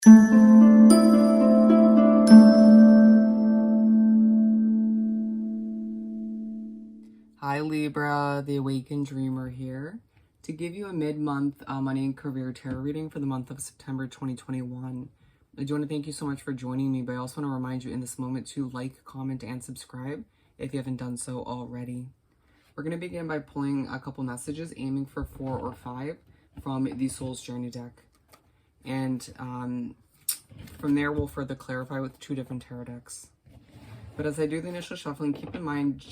Hi Libra, the Awakened Dreamer here to give you a mid-month money and career tarot reading for the month of September 2021. I do want to thank you so much for joining me, but I also want to remind you in this moment to like, comment, and subscribe if you haven't done so already. We're going to begin by pulling a couple messages, aiming for 4 or 5 from the Soul's Journey deck. And from there, we'll further clarify with 2 different tarot decks. But as I do the initial shuffling, keep in mind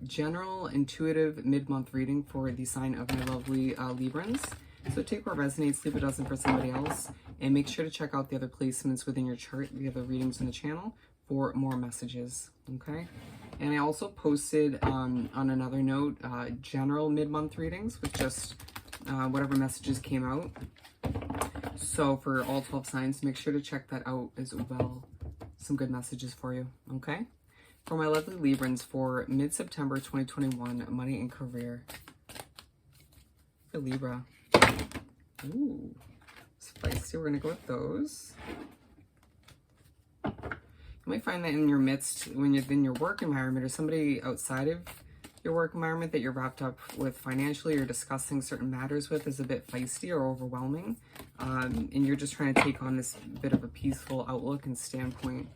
general, intuitive, mid-month reading for the sign of my lovely Librans. So take what resonates, leave a dozen for somebody else, and make sure to check out the other placements within your chart, the other readings on the channel, for more messages, okay? And I also posted, on another note, general mid-month readings with just whatever messages came out. So for all 12 signs, make sure to check that out as well. Some good messages for you, okay? For my lovely Librans for mid-September 2021, money and career. For Libra. Ooh, spicy. We're gonna go with those. You might find that in your midst, when you're in your work environment or somebody outside of your work environment that you're wrapped up with financially or discussing certain matters with is a bit feisty or overwhelming, and you're just trying to take on this bit of a peaceful outlook and standpoint.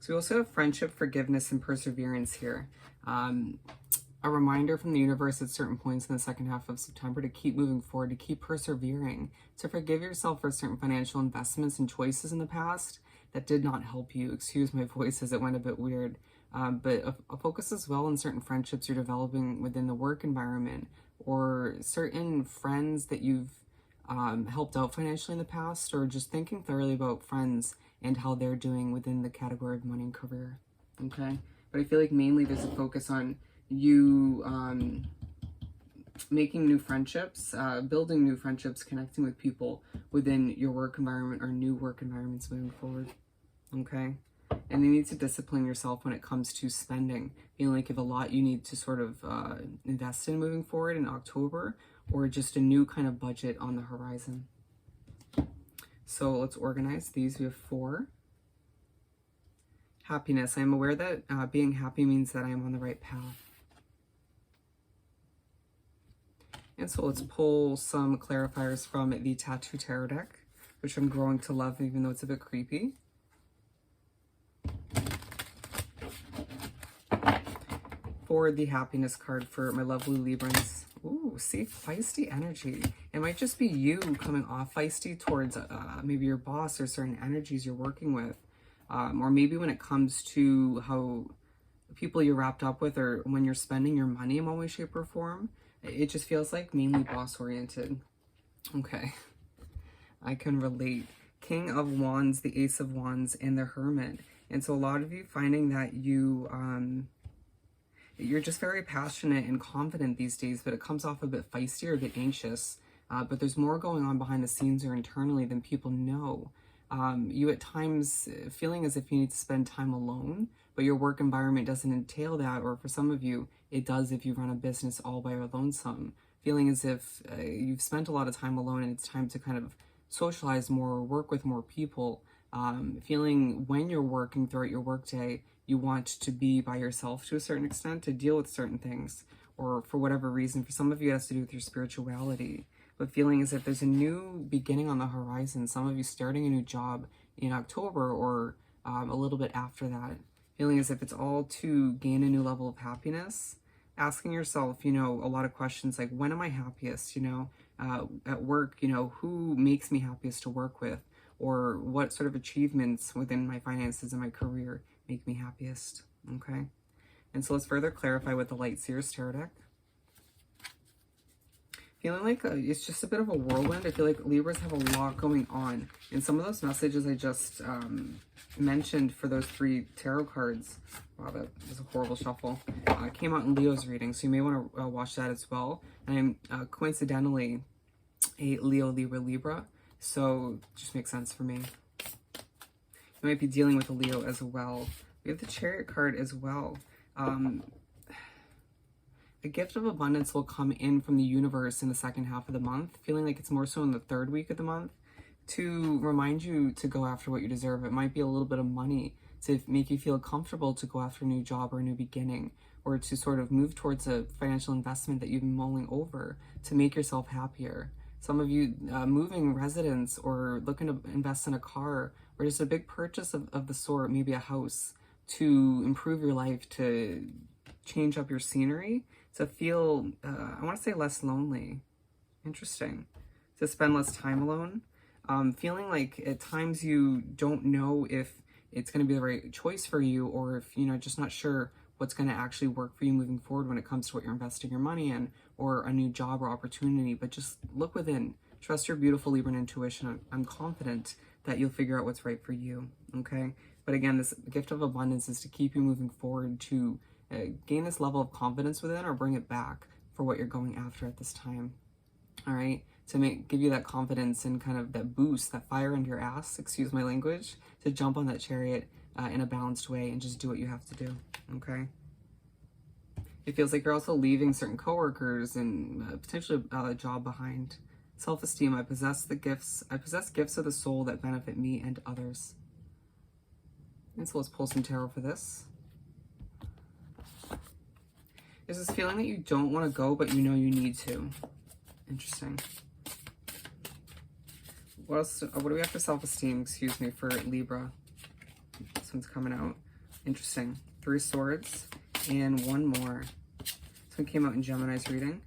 So we also have friendship, forgiveness, and perseverance here. A reminder from the universe at certain points in the second half of September to keep moving forward, to keep persevering, to forgive yourself for certain financial investments and choices in the past that did not help you. Excuse my voice as it went a bit weird. But a focus as well on certain friendships you're developing within the work environment, or certain friends that you've helped out financially in the past, or just thinking thoroughly about friends and how they're doing within the category of money and career, okay? But I feel like mainly there's a focus on you making new friendships, building new friendships, connecting with people within your work environment or new work environments moving forward, okay? And you need to discipline yourself when it comes to spending. Feeling like you have a lot you need to sort of invest in moving forward in October, or just a new kind of budget on the horizon. So let's organize these. We have 4. Happiness. I am aware that being happy means that I am on the right path. And so let's pull some clarifiers from the Tattoo Tarot deck, which I'm growing to love even though it's a bit creepy. For the happiness card for my lovely Librans. Ooh, see, feisty energy. It might just be you coming off feisty towards maybe your boss or certain energies you're working with. Or maybe when it comes to how people you're wrapped up with, or when you're spending your money in one way, shape, or form, it just feels like mainly boss-oriented. Okay, I can relate. King of Wands, the Ace of Wands, and the Hermit. And so a lot of you finding that you're just very passionate and confident these days, but it comes off a bit feisty or a bit anxious. But there's more going on behind the scenes or internally than people know. You at times feeling as if you need to spend time alone, but your work environment doesn't entail that, or for some of you, it does if you run a business all by your lonesome. Feeling as if you've spent a lot of time alone and it's time to kind of socialize more or work with more people. Feeling when you're working throughout your workday, you want to be by yourself to a certain extent to deal with certain things, or for whatever reason. For some of you, it has to do with your spirituality. But feeling as if there's a new beginning on the horizon. Some of you starting a new job in October, or a little bit after that. Feeling as if it's all to gain a new level of happiness. Asking yourself, a lot of questions like, when am I happiest? At work, who makes me happiest to work with? Or what sort of achievements within my finances and my career make me happiest, okay? And so let's further clarify with the Light Seers Tarot deck. Feeling like it's just a bit of a whirlwind. I feel like Libras have a lot going on. And some of those messages I just mentioned for those 3 tarot cards, wow, that was a horrible shuffle, came out in Leo's reading. So you may want to watch that as well. And I'm coincidentally a Leo, Libra. So it just makes sense for me. You might be dealing with a Leo as well. We have the Chariot card as well. A gift of abundance will come in from the universe in the second half of the month, feeling like it's more so in the third week of the month, to remind you to go after what you deserve. It might be a little bit of money to make you feel comfortable to go after a new job or a new beginning, or to sort of move towards a financial investment that you've been mulling over to make yourself happier. Some of you moving residence or looking to invest in a car, or just a big purchase of the sort, maybe a house, to improve your life, to change up your scenery, to feel, I want to say less lonely. Interesting. To spend less time alone. Feeling like at times you don't know if it's going to be the right choice for you, or if, just not sure what's going to actually work for you moving forward when it comes to what you're investing your money in, or a new job or opportunity. But just look within. Trust your beautiful Libran intuition. I'm confident that you'll figure out what's right for you, okay? But again, this gift of abundance is to keep you moving forward, to gain this level of confidence within, or bring it back for what you're going after at this time, all right? To give you that confidence and kind of that boost, that fire under your ass, excuse my language, to jump on that chariot in a balanced way and just do what you have to do, okay? It feels like you're also leaving certain coworkers and potentially a job behind. Self-esteem, I possess gifts of the soul that benefit me and others. And so let's pull some tarot for this. There's this feeling that you don't want to go, but you know you need to. Interesting. What else? What do we have for self-esteem, excuse me, for Libra? This one's coming out. Interesting. 3 swords and 1 more. This one came out in Gemini's reading.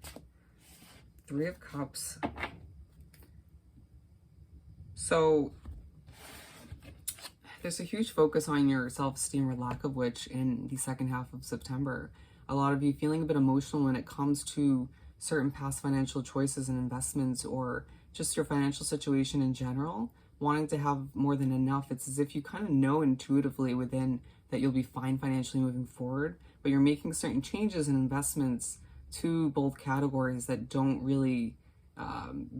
3 of Cups. So there's a huge focus on your self-esteem, or lack of which, in the second half of September. A lot of you feeling a bit emotional when it comes to certain past financial choices and investments, or just your financial situation in general, wanting to have more than enough. It's as if you kind of know intuitively within that you'll be fine financially moving forward, but you're making certain changes and investments to both categories that don't really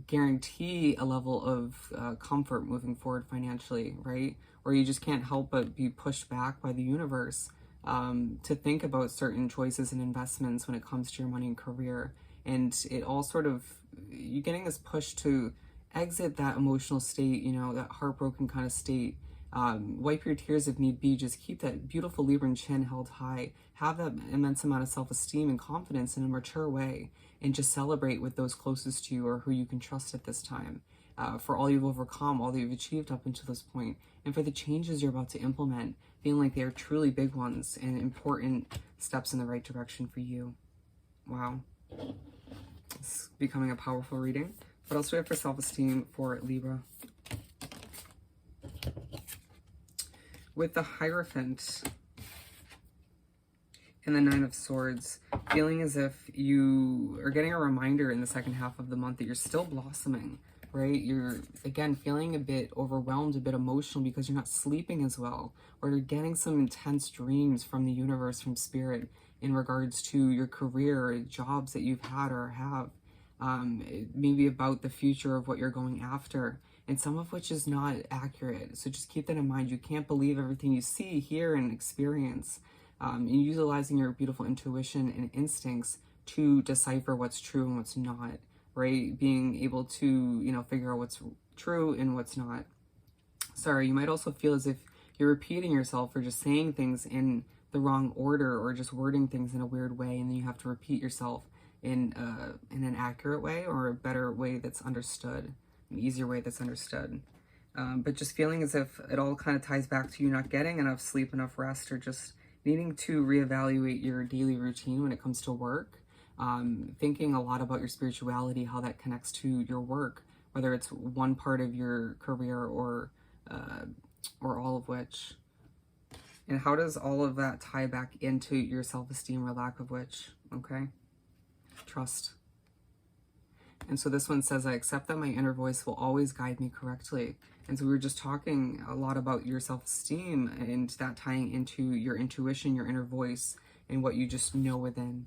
guarantee a level of comfort moving forward financially, right? Or you just can't help but be pushed back by the universe to think about certain choices and investments when it comes to your money and career. And it all sort of, you're getting this push to exit that emotional state, that heartbroken kind of state. Wipe your tears if need be. Just keep that beautiful Libran chin held high. Have that immense amount of self-esteem and confidence in a mature way. And just celebrate with those closest to you, or who you can trust at this time. For all you've overcome, all that you've achieved up until this point, and for the changes you're about to implement, feeling like they are truly big ones and important steps in the right direction for you. Wow. It's becoming a powerful reading. What else do we have for self-esteem for Libra? With the Hierophant and the 9 of Swords, feeling as if you are getting a reminder in the second half of the month that you're still blossoming, right? You're, again, feeling a bit overwhelmed, a bit emotional because you're not sleeping as well, or you're getting some intense dreams from the universe, from spirit, in regards to your career, or jobs that you've had or have, maybe about the future of what you're going after, and some of which is not accurate. So just keep that in mind. You can't believe everything you see, hear, and experience. And utilizing your beautiful intuition and instincts to decipher what's true and what's not, right? Being able to, figure out what's true and what's not. Sorry, you might also feel as if you're repeating yourself, or just saying things in the wrong order, or just wording things in a weird way, and then you have to repeat yourself in an accurate way, or a better way that's understood, an easier way that's understood. But just feeling as if it all kind of ties back to you not getting enough sleep, enough rest, or just needing to reevaluate your daily routine when it comes to work. Thinking a lot about your spirituality, how that connects to your work, whether it's one part of your career or all of which. And how does all of that tie back into your self-esteem, or lack of which? Okay. Trust. And so this one says, I accept that my inner voice will always guide me correctly. And so we were just talking a lot about your self-esteem, and that tying into your intuition, your inner voice, and what you just know within.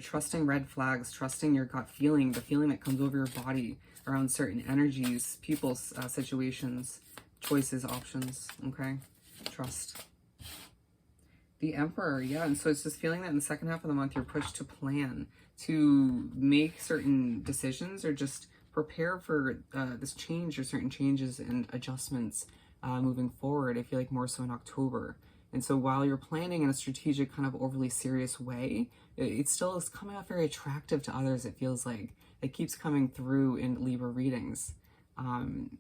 Trusting red flags, trusting your gut feeling, the feeling that comes over your body around certain energies, people, situations, choices, options, okay? Trust. The Emperor, yeah. And so it's just feeling that in the second half of the month, you're pushed to plan, to make certain decisions, or just prepare for this change or certain changes and adjustments moving forward. I feel like more so in October. And so while you're planning in a strategic, kind of overly serious way, it still is coming out very attractive to others, it feels like. It keeps coming through in Libra readings.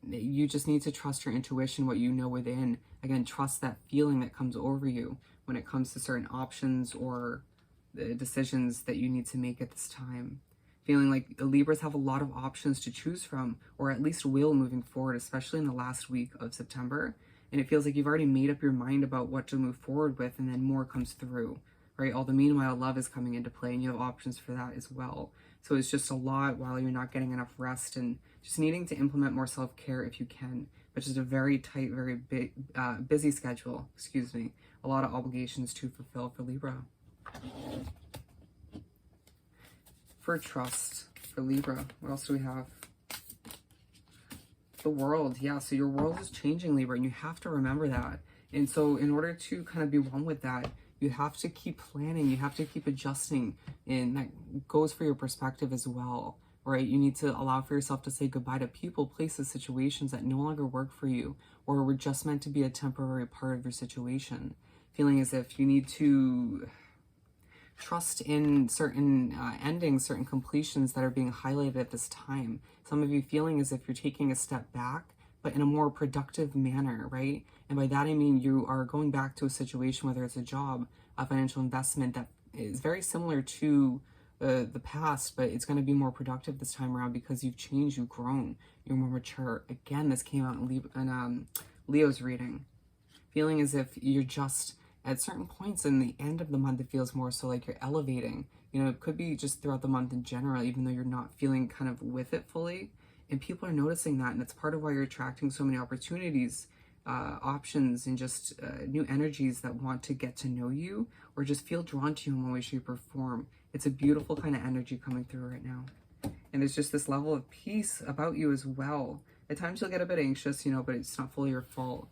You just need to trust your intuition, what you know within. Again, trust that feeling that comes over you when it comes to certain options or the decisions that you need to make at this time. Feeling like the Libras have a lot of options to choose from, or at least will moving forward, especially in the last week of September. And it feels like you've already made up your mind about what to move forward with, and then more comes through, right? All the meanwhile love is coming into play, and you have options for that as well. So it's just a lot while you're not getting enough rest and just needing to implement more self-care if you can, but just a very tight, very big, busy schedule, excuse me. A lot of obligations to fulfill for Libra. For trust, for Libra, what else do we have? The world, yeah, so your world is changing, Libra, and you have to remember that. And so in order to kind of be one with that, you have to keep planning, you have to keep adjusting, and that goes for your perspective as well, right? You need to allow for yourself to say goodbye to people, places, situations that no longer work for you, or were just meant to be a temporary part of your situation. Feeling as if you need to trust in certain endings, certain completions that are being highlighted at this time. Some of you feeling as if you're taking a step back, but in a more productive manner, right? And by that I mean you are going back to a situation, whether it's a job, a financial investment that is very similar to the past, but it's going to be more productive this time around because you've changed, you've grown, you're more mature. Again, this came out in Leo's reading. Feeling as if you're just at certain points in the end of the month, it feels more so like you're elevating. You know, it could be just throughout the month in general, even though you're not feeling kind of with it fully. And people are noticing that, and it's part of why you're attracting so many opportunities, options, and just new energies that want to get to know you or just feel drawn to you in one way, shape, or form. It's a beautiful kind of energy coming through right now. And there's just this level of peace about you as well. At times you'll get a bit anxious, you know, but it's not fully your fault.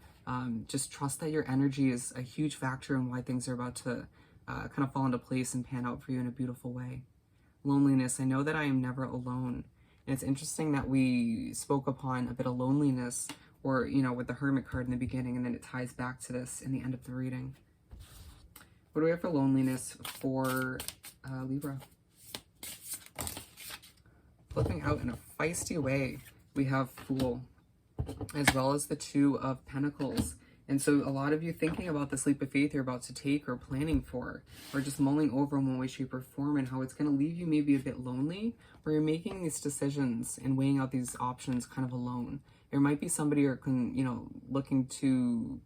Just trust that your energy is a huge factor in why things are about to kind of fall into place and pan out for you in a beautiful way. Loneliness. I know that I am never alone. And it's interesting that we spoke upon a bit of loneliness, or, you know, with the Hermit card in the beginning, and then it ties back to this in the end of the reading. What do we have for loneliness for Libra? Flipping out in a feisty way, we have Fool, as well as the Two of Pentacles. And so a lot of you thinking about this leap of faith you're about to take, or planning for, or just mulling over in one way, shape, or form, and how it's going to leave you maybe a bit lonely, where you're making these decisions and weighing out these options kind of alone. There might be somebody you're, you know, looking to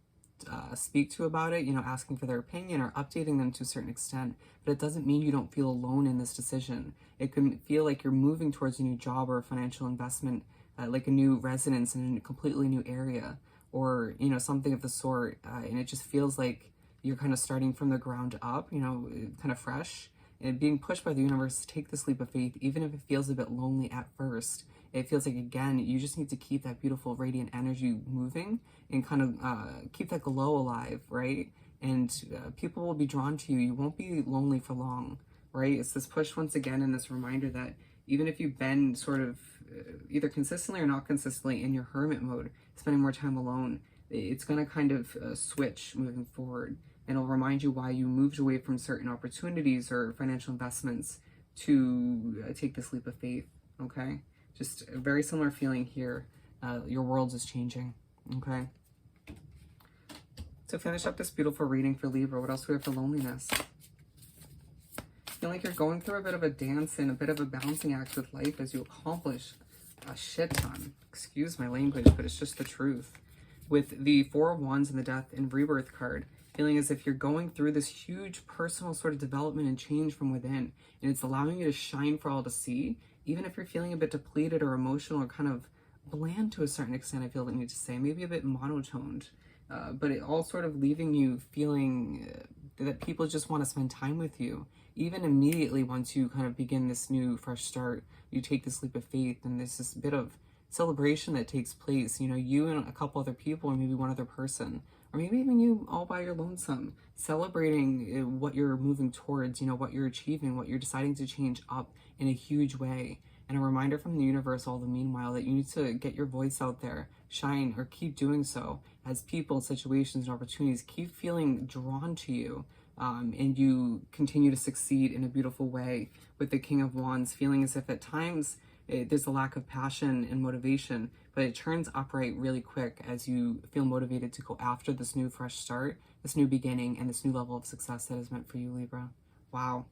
speak to about it, you know, asking for their opinion or updating them to a certain extent, but it doesn't mean you don't feel alone in this decision. It can feel like you're moving towards a new job or a financial investment, like a new residence in a completely new area, or, you know, something of the sort, and it just feels like you're kind of starting from the ground up, you know, kind of fresh, and being pushed by the universe to take this leap of faith, even if it feels a bit lonely at first. It feels like, again, you just need to keep that beautiful radiant energy moving and kind of keep that glow alive, right? And people will be drawn to you. You won't be lonely for long, right? It's this push once again, and this reminder that even if you've been sort of either consistently or not consistently in your hermit mode, spending more time alone, it's going to kind of switch moving forward. And it'll remind you why you moved away from certain opportunities or financial investments to take this leap of faith, okay? Just a very similar feeling here. Your world is changing, okay? To finish up this beautiful reading for Libra, what else do we have for loneliness? Feel like you're going through a bit of a dance and a bit of a balancing act with life as you accomplish a shit ton. Excuse my language, but it's just the truth. With the Four of Wands and the Death and Rebirth card, feeling as if you're going through this huge personal sort of development and change from within, and it's allowing you to shine for all to see, even if you're feeling a bit depleted or emotional or kind of bland to a certain extent, I feel the need to say, maybe a bit monotoned, but it all sort of leaving you feeling that people just want to spend time with you. Even immediately once you kind of begin this new fresh start, you take this leap of faith, and there's this bit of celebration that takes place. You know, you and a couple other people, or maybe one other person, or maybe even you all by your lonesome, celebrating what you're moving towards, what you're achieving, what you're deciding to change up in a huge way. And a reminder from the universe all the meanwhile that you need to get your voice out there, shine, or keep doing so as people, situations, and opportunities keep feeling drawn to you. And you continue to succeed in a beautiful way with the King of Wands, feeling as if at times there's a lack of passion and motivation, but it turns upright really quick as you feel motivated to go after this new fresh start, this new beginning, and this new level of success that is meant for you, Libra. Wow.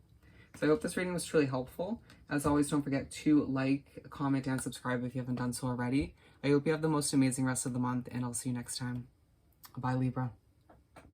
So I hope this reading was truly helpful. As always, don't forget to like, comment, and subscribe if you haven't done so already. I hope you have the most amazing rest of the month, and I'll see you next time. Bye, Libra.